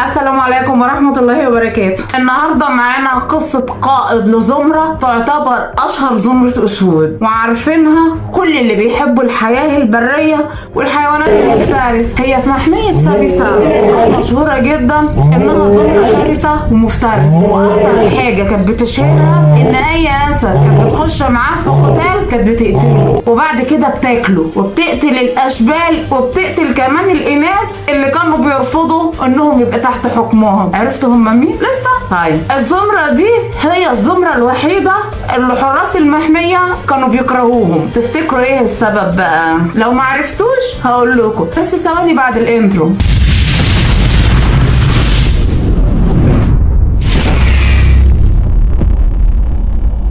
السلام عليكم ورحمة الله وبركاته. النهاردة معانا قصة قائد لزمرة تعتبر أشهر زمرة أسود، وعارفينها كل اللي بيحبوا الحياة البرية والحيوانات المفترسة. هي في محمية سابسا، مشهورة جدا إنها زمرة شرسة ومفترسة، وأكتر حاجة كانت بتشهرها إن أي أسد كانت بتخش معاه في قتال كانت بتقتله، وبعد كده بتاكله وبتقتل الأشبال وبتقتل كمان الإناث اللي كانوا بيرفضوا إنهم يبقى تحت حكمهم. عرفتوا هم مين؟ لسه؟ طيب الزمرة دي هي الزمرة الوحيدة اللي حراس المحمية كانوا بيكرهوهم. تفتكروا ايه السبب بقى؟ لو ما عرفتوش هقول لكم، بس ثواني بعد الانترو.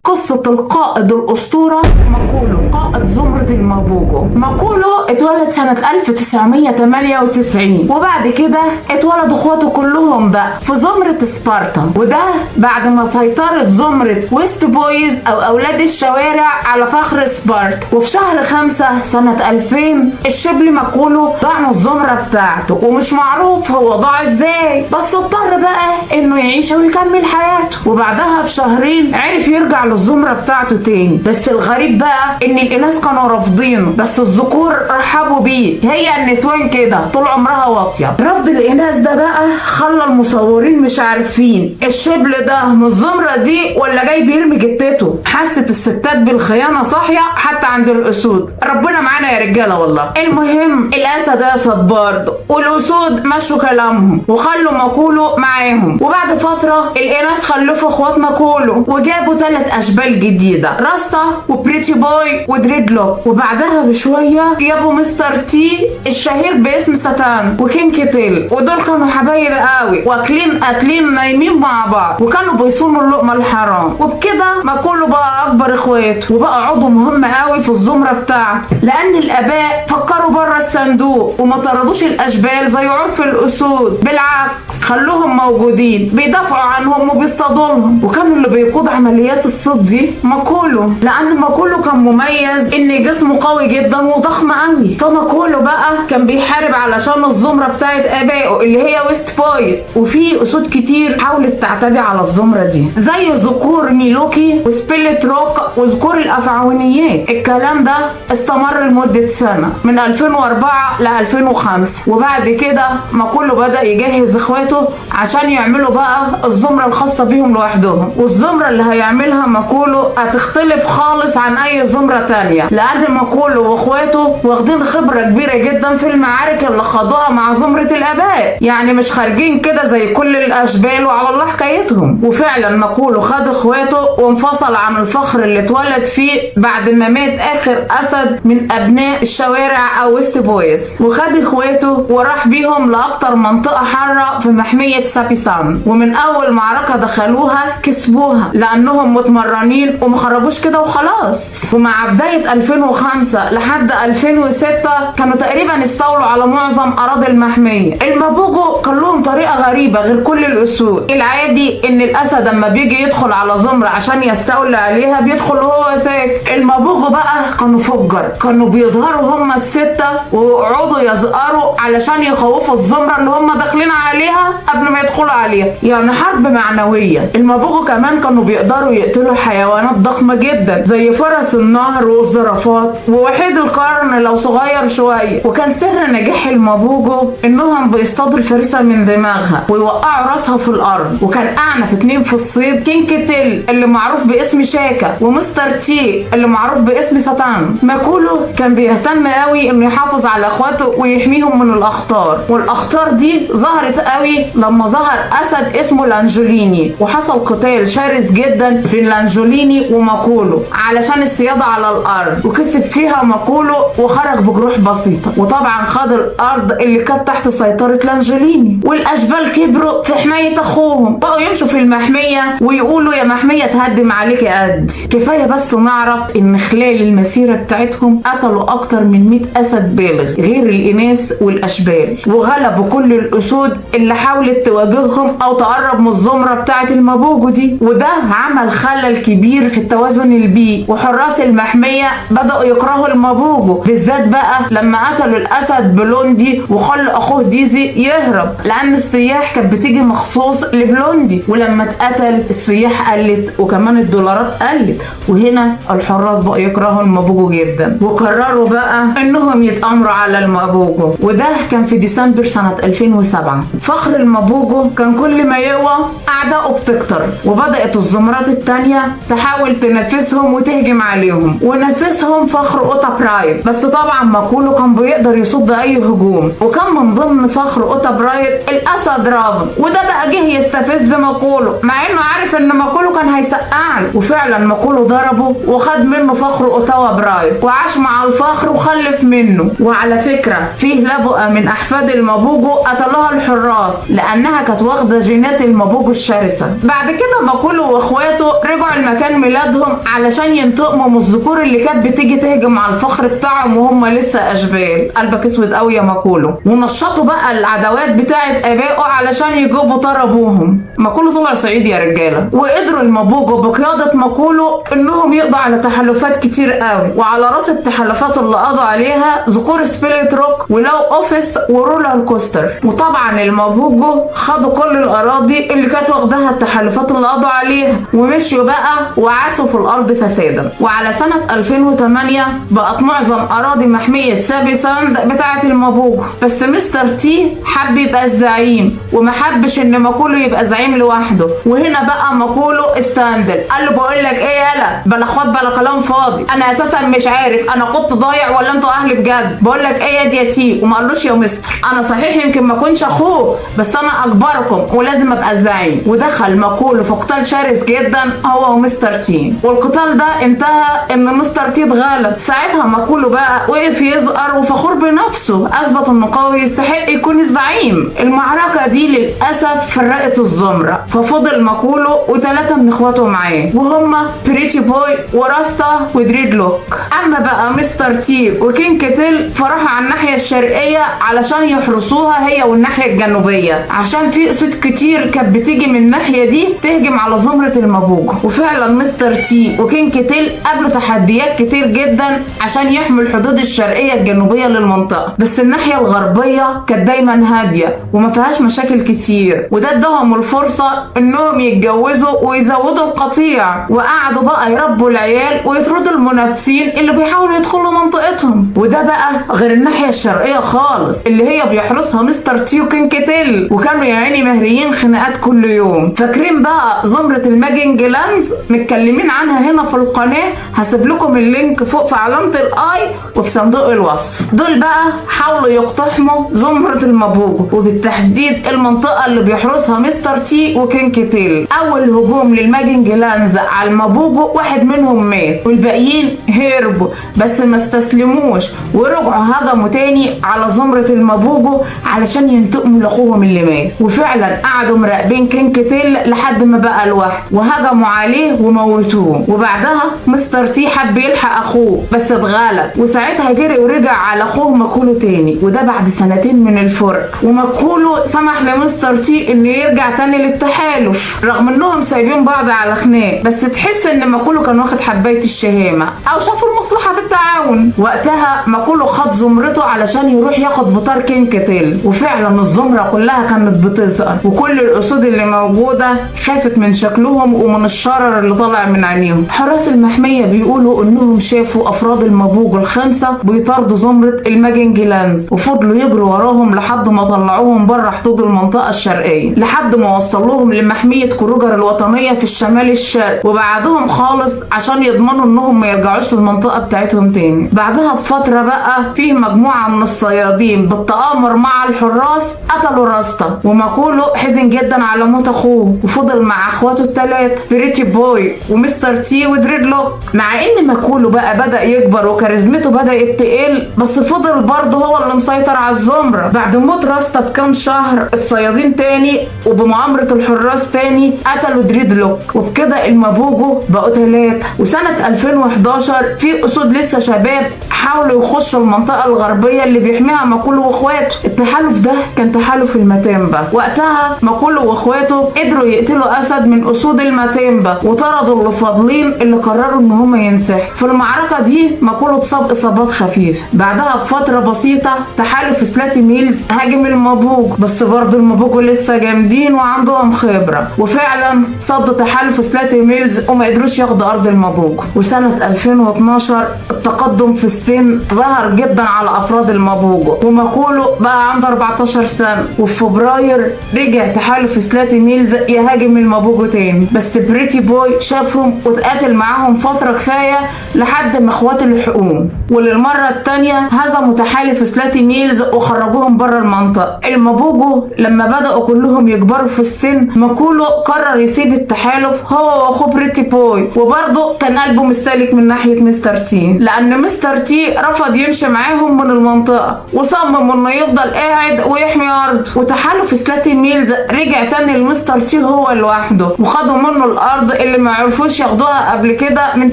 قصة القائد الأسطورة ماكولو، قائد زمرة المابوجو. ماكولو اتولد سنة 1998، وبعد كده اتولد اخواته كلهم بقى في زمرة سبارتا، وده بعد ما سيطرت زمرة ويست بويز او اولاد الشوارع على فخر سبارتا. وفي شهر 5 سنة 2000 الشبل ماكولو ضاع من الزمرة بتاعته، ومش معروف هو ضاع ازاي، بس اضطر بقى انه يعيش ويكمل حياته. وبعدها بشهرين عرف يرجع للزمرة بتاعته تاني، بس الغريب بقى ان الاناث كانوا رافضينه، بس الذكور رحبوا بيه. هي النسوان كده طول عمرها واطيه. رفض الاناث ده بقى خلى المصورين مش عارفين الشبل ده من الزمرة دي ولا جاي بيرمي جتته. حست الستات بالخيانه صاحيه حتى عند الاسود. ربنا معانا يا رجاله والله. المهم الاسد اسد برضه، والاسود مشوا كلامهم وخلوا ماكولو معاهم. وبعد فتره الاناث خلفوا اخوات ماكولو وجابوا 3 اشبال جديده، راستا وبريتي بوي ودريدلوك. وبعدها بشويه جابوا مستر تي الشهير باسم ساتان وكينج تيل، ودول كانوا حبايب قوي واكلين نايمين مع بعض، وكانوا بيصونوا اللقمه الحرام. وبكده ماكولو بقى اكبر اخواته وبقى عضو مهم قوي في الزمره بتاعته، لان الاباء فكروا بره الصندوق وما طردوش الاشبال زي عرف الاسود، بالعكس خلوهم موجودين بيدافعوا عنهم وبيصطادولهم. وكانوا اللي بيقود عمليات الصيد دي ماكولو، لان ماكولو كان مميز ان جسمه قوي جدا وضخم قوي. فماكولو بقى كان بيحارب علشان الزمره بتاعت ابائه اللي هي ويست بويد. وفي اسود كتير حاولت تعتدي على الزمره دي زي ذكور ميلوكي وسبيلت روك وذكور الافعونيات. الكلام ده استمر لمده سنه من 2004 ل 2005، وبعد كده ماكولو بدا يجهز اخواته عشان يعملوا بقى الزمره الخاصه بيهم لوحدهم. والزمره اللي هيعملها ماكولو هتختلف خالص عن اي زمرة تانية، لان ماكولو واخواته واخدين خبرة كبيرة جدا في المعارك اللي خاضوها مع زمرة الاباء، يعني مش خارجين كده زي كل الاشبال وعلى الله حكايتهم. وفعلا ماكولو خد اخواته وانفصل عن الفخر اللي اتولد فيه بعد ما مات اخر اسد من ابناء الشوارع او ويست بويز، وخد اخواته وراح بيهم لاكتر منطقة حارة في محمية سابيسان. ومن اول معركة دخلوها كسبوها لانهم متمرنين ومخربوش كده وخلاص. ومع بداية 2005 لحد 2006 كانوا تقريبا استولوا على معظم اراضي المحمية. المابوجو كان لهم طريقة غريبة غير كل الاسود. العادي ان الاسد لما بيجي يدخل على زمرة عشان يستولي عليها بيدخل وهو ساكت. المابوجو بقى كانوا فجر، كانوا بيظهروا هم الستة ويقعدوا يزقروا علشان يخوفوا الزمرة اللي هم داخلين عليها قبل ما يدخلوا عليها، يعني حرب معنوية. المابوجو كمان كانوا بيقدروا يقتلوا حيوانات ضخمة جدا زي فرس النهر والزرافات ووحيد القرن لو صغير شوية. وكان سر نجاح المابوجو انهم بيصطادوا الفريسة من دماغها ويوقعوا راسها في الارض. وكان اعنف 2 في الصيد كينج تيل اللي معروف باسم شاكا، ومستر تي اللي معروف باسم ساتان. ماكولو كان بيهتم قوي انه يحافظ على اخواته ويحميهم من الاخطار، والاخطار دي ظهرت قوي لما ظهر اسد اسمه لانجوليني، وحصل قتال شرس جدا بين لانجوليني وماكولو علشان السيادة على الارض، وكسب فيها ماكولو وخرج بجروح بسيطة. وطبعا خد الارض اللي كانت تحت سيطرة لانجوليني. والاشبال كبروا في حماية اخوهم، بقوا يمشوا في المحمية ويقولوا يا محمية تهدم عليك قد كفاية. بس نعرف ان خلال المسيرة بتاعتهم قتلوا اكتر من 100 اسد بالغ غير الاناث والاشبال، وغلبوا كل الاسود اللي حاولت تواجههم او تقرب من الزمرة بتاعت المابوجو دي. وده عمل خلل كبير في التوازن البيئي، وحراس المحمية بدأوا يكرهوا المابوجو بالذات بقى لما قتلوا الاسد بلوندي وخلوا اخوه ديزي يهرب، لان السيادة السياح كانت بتيجي مخصوص لبلوندي، ولما اتقتل السياح قلت وكمان الدولارات قلت، وهنا الحراس بقوا يكرهوا المابوجو جدا وقرروا بقى انهم يتامروا على المابوجو، وده كان في ديسمبر سنة 2007. فخر المابوجو كان كل ما يقوى اعدائه بتكتر، وبدأت الزمرات التانية تحاول تنافسهم وتهجم عليهم، ونافسهم فخر اوتا برايد، بس طبعا ماكولو كان بيقدر يصد اي هجوم، وكان من ضمن فخر اوتا برايد الاسد رافن، وده بقى جه يستفز ماكولو مع انه عارف ان ماكولو كان هيسقع له، وفعلا ماكولو ضربه وخد منه فخر اوتاوا برايد وعاش مع الفخر وخلف منه. وعلى فكرة فيه لبؤة من احفاد المابوجو قتلها الحراس لانها كانت واخده جينات المابوجو الشرسه. بعد كده ماكولو واخواته رجعوا لمكان ميلادهم علشان ينتقموا من الذكور اللي كانت بتيجي تهجم على الفخر بتاعهم وهم لسه اشبال. قلبك اسود قوي يا ماكولو. ونشطوا بقى العداوات بتاعه ابائه علشان يجيبوا طار ابوهم. ماكولو طلع صعيدي يا رجاله، وقدروا المابوجو بقياده ماكولو انهم يقضوا على تحالفات كتير قوي، وعلى راس التحالفات اللي قضوا عليها ذكور سبيليت روك ولو اوفيس ورولر كوستر. وطبعا المابوجو خدوا كل الاراضي اللي كانت واخداها التحالفات اللي قضوا عليها ومشيوا بقى وعاشوا في الارض فسادا. وعلى سنه 2008 بقت معظم اراضي محميه سابي ساند بتاعه المابوجو، بس مستر تي حب يبقى الزعيم وما حبش ان ماكولو يبقى زعيم لوحده. وهنا بقى ماكولو استندل قال له بقول لك ايه يالا، بلا خد بلا كلام فاضي، انا اساسا مش عارف انا كنت ضايع ولا انتوا اهلي بجد، بقول لك ايه يا تي. وما قالوش يا مستر انا صحيح يمكن ما كنتش اخوه بس انا اكبركم ولازم ابقى الزعيم. ودخل ماكولو في قتال شرس جدا هو ومستر تي، والقتال ده انتهى ان مستر تي اتغلب. ساعتها ماكولو بقى وقف يزقر وفخور بنفسه، اثبت انه قوي يستحق يكون الزعيم. المعركه دي للاسف فرقت الزمره، ففضل ماكولو وثلاثه من اخواته معاه وهما بريتي بوي وراستا ودريد لوك. اما بقى مستر تي وكينج كيتل فراحوا على الناحيه الشرقيه علشان يحرسوها هي والناحيه الجنوبيه، عشان في اسود كتير كانت بتيجي من الناحيه دي تهجم على زمره المابوجو. وفعلا مستر تي وكينج كيتل قابلوا تحديات كتير جدا عشان يحموا الحدود الشرقيه الجنوبيه للمنطقه، بس الناحيه الغربيه كانت دايما هاديه وما فيهاش مشاكل كتير، وده اداهم الفرصه انهم يتجوزوا ويزودوا القطيع، وقعدوا بقى يربوا العيال ويطردوا المنافسين اللي بيحاولوا يدخلوا منطقتهم. وده بقى غير الناحيه الشرقيه خالص اللي هي بيحرسها مستر تي وكينج كيتل، وكانوا يا عيني مهريين خناقات كل يوم. فاكرين بقى زمره الماجنج لاندز؟ متكلمين عنها هنا في القناه، هسيب لكم اللينك فوق في علامه الاي وفي صندوق الوصف. دول بقى حاولوا يقتحموا زمره المابوجو وبالتحديد المنطقه اللي بيحرسها مستر تي وكينج كيتل. اول هجوم للماجنج لاندز على المابوجو واحد منهم مات والباقيين هربوا، بس ما استسلموش ورجعوا هجموا تاني على زمره المابوجو علشان ينتقموا لاخوهم اللي مات. وفعلا قعدوا مراقبين كينج كيتل لحد ما بقى لوحده وهجموا عليه وموتوه. وبعدها مستر تي حب يلحق اخوه بس اتغلب، وساعتها جري ورجع على اخوه ماكولو تاني، وده بعد سنتين من الفرق. وماكولو سمح لمستر تي انه يرجع تاني للتحالف رغم انهم سايبين بعض على خناق، بس تحس ان ماكولو كان واخد حبايه الشهامه او شافوا المصلحه في التعاون. وقتها ماكولو خد زمرته علشان يروح ياخد بطار كينج كيتل، وفعلا الزمره كلها كانت بتظهر وكل الاسود اللي موجوده خافت من شكلهم ومن الشرر اللي طالع من عينيهم. حراس المحميه بيقولوا انهم شافوا افراد المابوجو الخمسه بيطاردوا زمره الماجنج لاندز، وفضلوا يجروا وراهم لحد ما طلعوهم بره حدود المنطقه الشرقيه، لحد ما وصلوهم لمحميه كروجر الوطنيه في الشمال الشرقي وبعدهم خالص عشان يضمنوا انهم ما يرجعوش للمنطقه بتاعتهم تاني. بعدها بفتره بقى فيه مجموعه من الصيادين بالتآمر مع الحراس قتلوا راستا، وماكولو حزن جدا على موت اخوه وفضل مع اخواته الثلاثه بريتي بوي ومستر تي ودريد لوك. مع ان ماكولو بقى بدأ يكبر وكاريزمته بدأت تقل، بس فضل برضه هو اللي مسيطر على الزمره. بعد موت راستا بكام شهر الصيادين تاني وبمؤامره الحراس تاني قتلوا دريد لوك، وبكده المابوجو بقوا ثلاثه. وسنه 2011 في اسود لسه شباب حاولوا يخشوا المنطقه الغربيه اللي بيحميها ماكولو واخواته. التحالف ده كان تحالف الماتيمبا. وقتها ماكولو واخواته قدروا يقتلوا اسد من اسود الماتيمبا وطردوا اللي فاضلين اللي قرروا ان هم ينسحبوا. في المعركه دي ماكولو اتصاب اصابات خفيفه. بعدها بفتره بسيطه تحالف سلاتي ميلز هاجم المابوجو، بس برضه وبرضه المابوجو لسه جامدين وعندهم خبرة، وفعلا صدوا تحالف سلاتي ميلز وما قدروش ياخدوا ارض المابوجو. وسنة 2012 التقدم في السن ظهر جدا على افراد المابوجو، وماكولو بقى عنده 14 سنة. وفي فبراير رجع تحالف سلاتي ميلز يهاجم المابوجو تاني، بس بريتي بوي شافهم واتقاتل معاهم فترة كفاية لحد ما اخواته لحقوهم، وللمرة التانية هزموا تحالف سلاتي ميلز وخرجوهم بره المنطقة. المابوجو لما بدأوا كلهم يكبروا في السن، ماكولو قرر يسيب التحالف هو واخوه بريتي بوي، وبرضه كان قلبه مستهلك من ناحية مستر تي، لأن مستر تي رفض يمشي معاهم من المنطقة وصمم انه يفضل قاعد ويحمي أرض. وتحالف سلاتي ميلز رجع تاني لمستر تي هو لوحده، وخدوا منه الأرض اللي ما عرفوش ياخدوها قبل كده من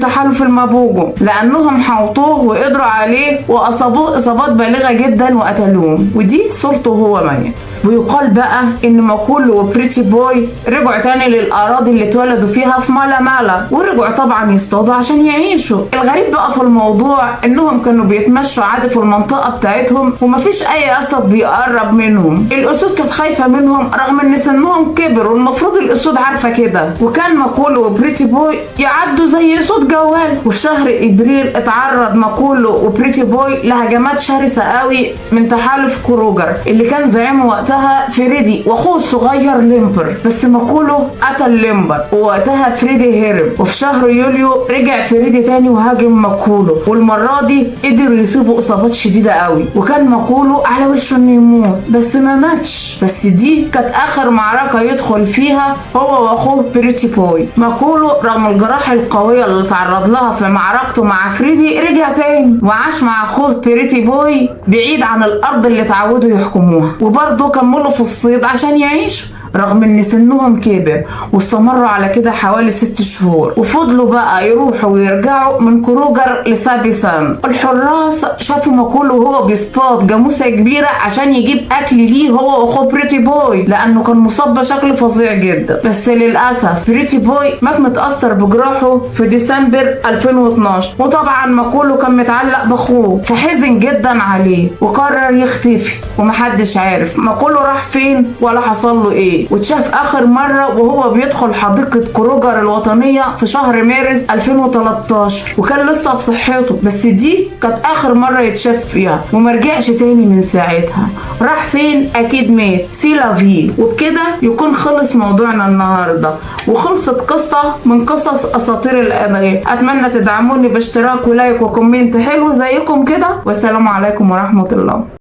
تحالف المابوجو، لأنهم حوطوه وقدروا عليه وأصابوه إصابات بالغة جدا وقتلوه، ودي صورته وهو ميت. ويقال بقى إن ماكولو وبريتي بوي رجعوا تاني للأراضي اللي اتولدوا فيها في مالا مالا، ورجعوا طبعا يصطادوا عشان يعيشوا. الغريب بقى في الموضوع إنهم كانوا بيتمشوا عادي في المنطقة بتاعتهم ومفيش أي أسد بيقرب منهم. الأسود كانت خايفة منهم رغم إن سنهم كبر، والمفروض الأسود عارفة كده. وكان ماكولو وبريتي بوي يعدوا زي أسود جوال. وفي شهر إبريل اتعرض ماكولو وبريتي بوي لهجمات شرسة قوي من تحالف كروجر اللي كان زعيمه وقتها فريدي واخوه الصغير ليمبر، بس ماكولو قتل ليمبر ووقتها فريدي هرب. وفي شهر يوليو رجع فريدي تاني وهاجم ماكولو، والمرة دي قدروا يصيبوا اصابات شديدة قوي، وكان ماكولو على وشه انه يموت بس ما ماتش. بس دي كانت اخر معركة يدخل فيها هو واخوه بريتي بوي. ماكولو رغم الجراح القوية اللي تعرض لها في معركته مع فريدي رجع تاني وعاش مع اخوه بريتي بوي بعيد عن الارض اللي اتعودوا يحكموها، وبرضه كملوا في الصيد عشان يعيشوا رغم ان سنهم كبر، واستمروا على كده حوالي 6 شهور، وفضلوا بقى يروحوا ويرجعوا من كروجر لسابيسان. الحراس شافوا ماكولو وهو بيصطاد جاموسة كبيرة عشان يجيب اكل ليه هو واخوه بريتي بوي، لانه كان مصاب بشكل فظيع جدا. بس للاسف بريتي بوي مات متاثر بجراحه في ديسمبر 2012، وطبعا ماكولو كان متعلق باخوه فحزن جدا عليه وقرر يختفي، ومحدش عارف ماكولو راح فين ولا حصل له ايه. واتشاف اخر مرة وهو بيدخل حديقة كروجر الوطنية في شهر مارس 2013، وكان لسه بصحته، بس دي كانت اخر مرة يتشاف فيها ومرجعش تاني من ساعتها. راح فين؟ اكيد مات، سيلافي. وبكده يكون خلص موضوعنا النهاردة، وخلصت قصة من قصص اساطير الادغال. اتمنى تدعموني باشتراك ولايك وكومنت حلو زيكم كده، والسلام عليكم ورحمة الله.